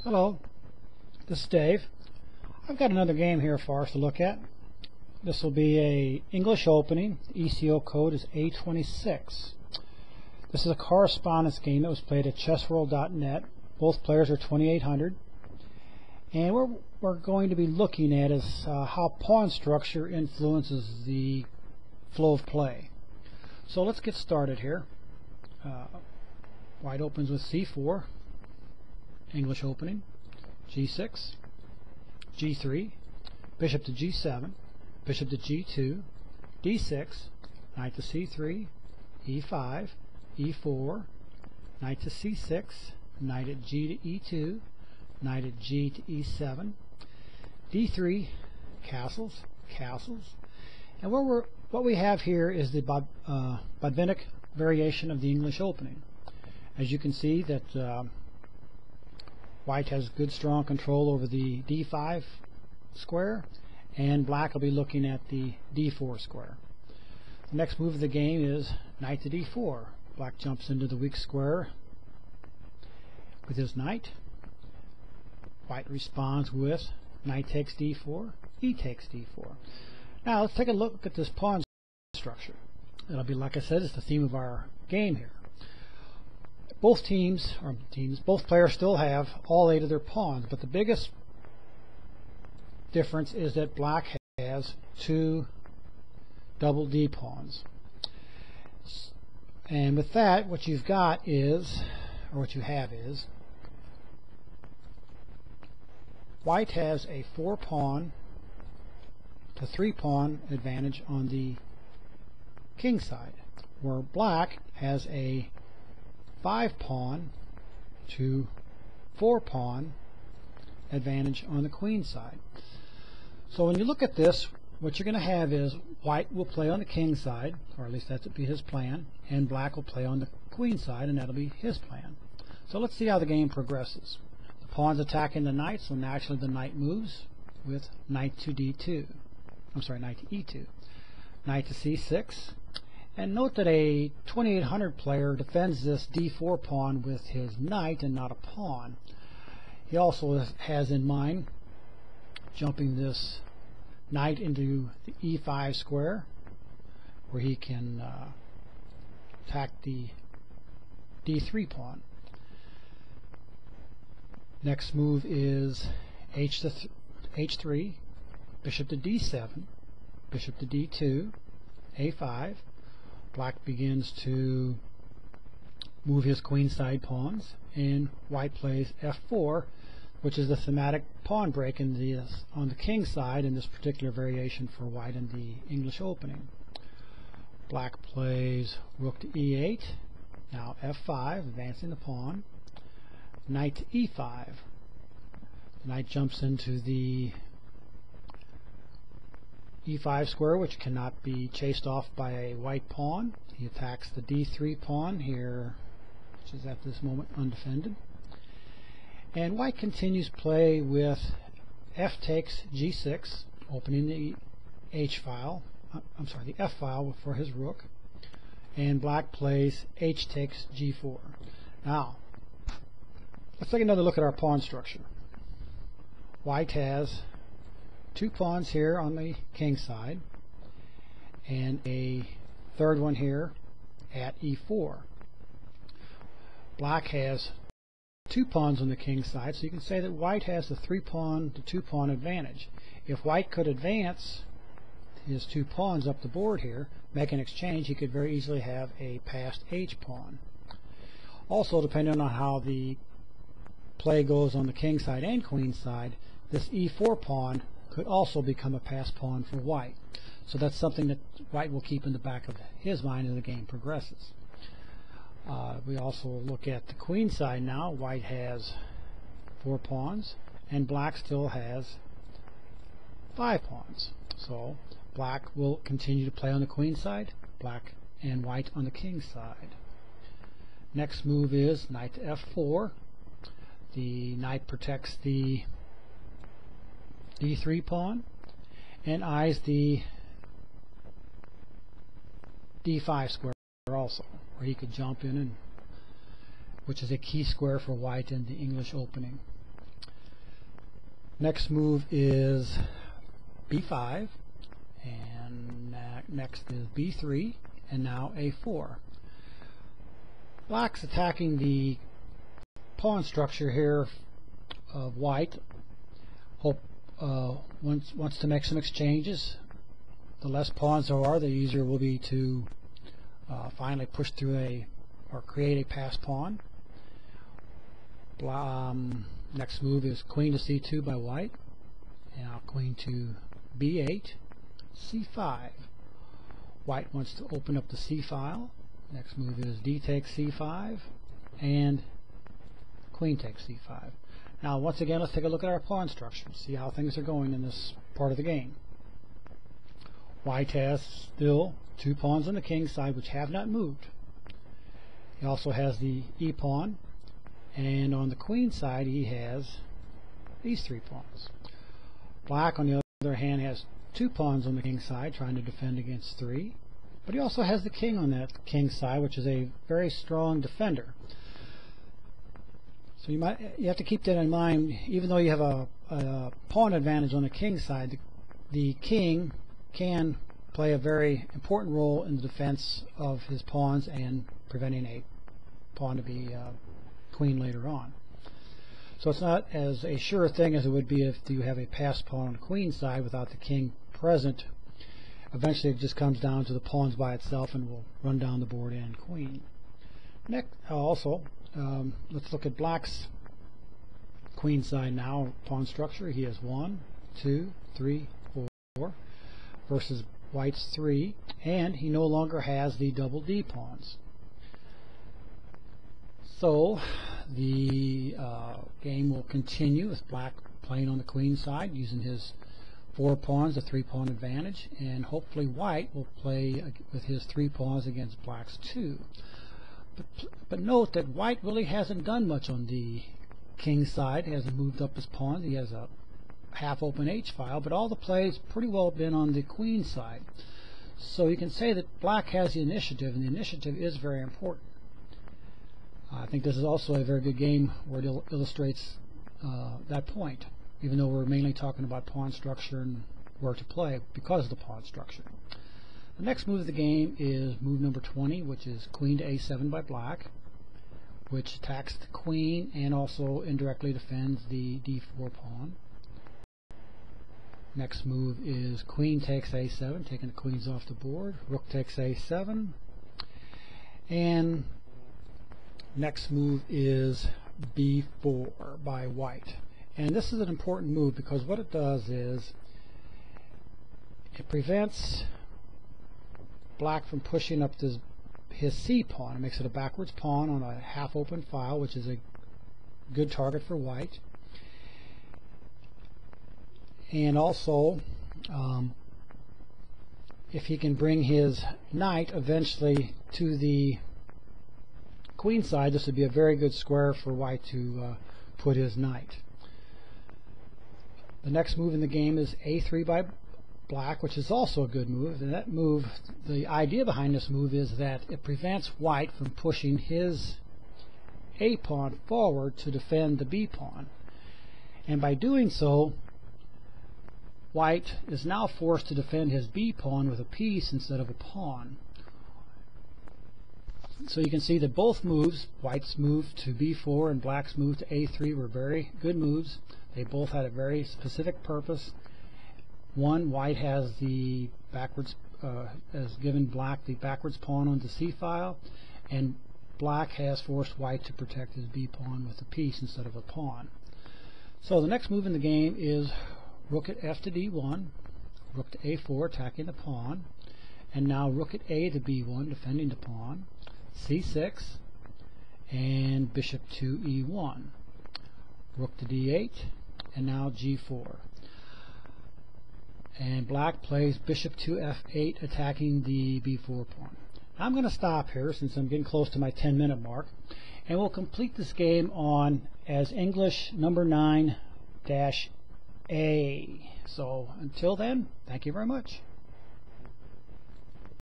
Hello, this is Dave. I've got another game here for us to look at. This will be a English opening. The ECO code is A26. This is a correspondence game that was played at chessworld.net. Both players are 2800. And what we're going to be looking at is how pawn structure influences the flow of play. So let's get started here. White opens with C4. English opening, G6, G3, bishop to G7, bishop to G2, D6, knight to C3, E5, E4, knight to C6, knight at G to E2, knight at G to E7, D3, castles, castles, and what we have here is the Botvinnik variation of the English opening. As you can see that White has good strong control over the D5 square, and black will be looking at the D4 square. The next move of the game is knight to D4. Black jumps into the weak square with his knight. White responds with knight takes D4, E takes D4. Now let's take a look at this pawn structure. It'll be, like I said, it's the theme of our game here. Both both players still have all 8 of their pawns, but the biggest difference is that black has 2 double D pawns. And with that, what you've got is, or what you have is, white has a 4 pawn to 3 pawn advantage on the king side, where black has a 5 pawn to 4 pawn advantage on the queen side. So when you look at this, what you're going to have is white will play on the king side, or at least that would be his plan, and black will play on the queen side, and that'll be his plan. So let's see how the game progresses. The pawn's attacking the knight, so naturally the knight moves with knight to D2. I'm sorry, knight to E2. Knight to C6. And note that a 2800 player defends this D4 pawn with his knight and not a pawn. He also has in mind jumping this knight into the E5 square, where he can attack the D3 pawn. Next move is H3, bishop to D7, bishop to D2, A5. Black begins to move his queenside pawns, and white plays F4, which is the thematic pawn break on the king side in this particular variation for white in the English opening. Black plays rook to E8, now F5, advancing the pawn, knight to E5. The knight jumps into the E5 square, which cannot be chased off by a white pawn. He attacks the D3 pawn here, which is at this moment undefended. And white continues play with F takes G6, opening the H file. The F file for his rook. And black plays H takes G4. Now, let's take another look at our pawn structure. White has 2 pawns here on the king side, and a 3rd one here at E4. Black has 2 pawns on the king side, so you can say that white has the 3 pawn to 2 pawn advantage. If white could advance his 2 pawns up the board here, make an exchange, he could very easily have a passed H pawn. Also, depending on how the play goes on the king side and queen side, this E4 pawn could also become a pass pawn for white. So that's something that white will keep in the back of his mind as the game progresses. We also look at the queen side now. White has 4 pawns, and black still has 5 pawns. So black will continue to play on the queen side, black and white on the king side. Next move is knight to F4. The knight protects the D3 pawn and eyes the D5 square also, where he could jump in, and which is a key square for white in the English opening. Next move is b5, and next is b3, and now a4. Black's attacking the pawn structure here of white. Wants to make some exchanges. The less pawns there are, the easier it will be to finally push through or create a pass pawn. Next move is queen to c2 by white, and now queen to b8, c5. White wants to open up the c file. Next move is d takes c5, and queen takes c5. Now once again, let's take a look at our pawn structure, see how things are going in this part of the game. White has still 2 pawns on the king side which have not moved. He also has the e pawn, and on the queen side he has these 3 pawns. Black, on the other hand, has 2 pawns on the king side trying to defend against 3, but he also has the king on that king side, which is a very strong defender. So you have to keep that in mind. Even though you have a pawn advantage on the king side, the king can play a very important role in the defense of his pawns and preventing a pawn to be queen later on. So it's not as a sure thing as it would be if you have a passed pawn on the queen side without the king present. Eventually it just comes down to the pawns by itself and will run down the board and queen. Next, let's look at Black's queen side now, pawn structure. He has 1, 2, 3, 4 versus White's 3, and he no longer has the double D pawns. So the game will continue with Black playing on the queen side using his 4 pawns, a 3-pawn advantage, and hopefully White will play with his 3 pawns against Black's 2. But note that White really hasn't done much on the king side. He hasn't moved up his pawns. He has a half-open H-file, but all the plays pretty well been on the queen side. So you can say that Black has the initiative, and the initiative is very important. I think this is also a very good game where it illustrates that point, even though we're mainly talking about pawn structure and where to play because of the pawn structure. The next move of the game is move number 20, which is queen to a7 by Black, which attacks the queen and also indirectly defends the d4 pawn. Next move is queen takes a7, taking the queens off the board. Rook takes a7, and next move is b4 by White. And this is an important move because what it does is it prevents Black from pushing up his c pawn. It makes it a backwards pawn on a half-open file, which is a good target for White. And also, if he can bring his knight eventually to the queen side, this would be a very good square for White to put his knight. The next move in the game is a3 by Black, which is also a good move. And that move, the idea behind this move is that it prevents White from pushing his a pawn forward to defend the b pawn. And by doing so, White is now forced to defend his b pawn with a piece instead of a pawn. So you can see that both moves, White's move to b4 and Black's move to a3, were very good moves. They both had a very specific purpose. One, White has the backwards, has given Black the backwards pawn on the c file, and Black has forced White to protect his b pawn with a piece instead of a pawn. So the next move in the game is rook at f to d1, rook to a4 attacking the pawn, and now rook at a to b1 defending the pawn, c6, and bishop to e1, rook to d8, and now g4. And Black plays bishop to f8 attacking the b4 pawn. Now I'm going to stop here since I'm getting close to my 10-minute mark, and we'll complete this game on as English number 9-A. So until then, thank you very much.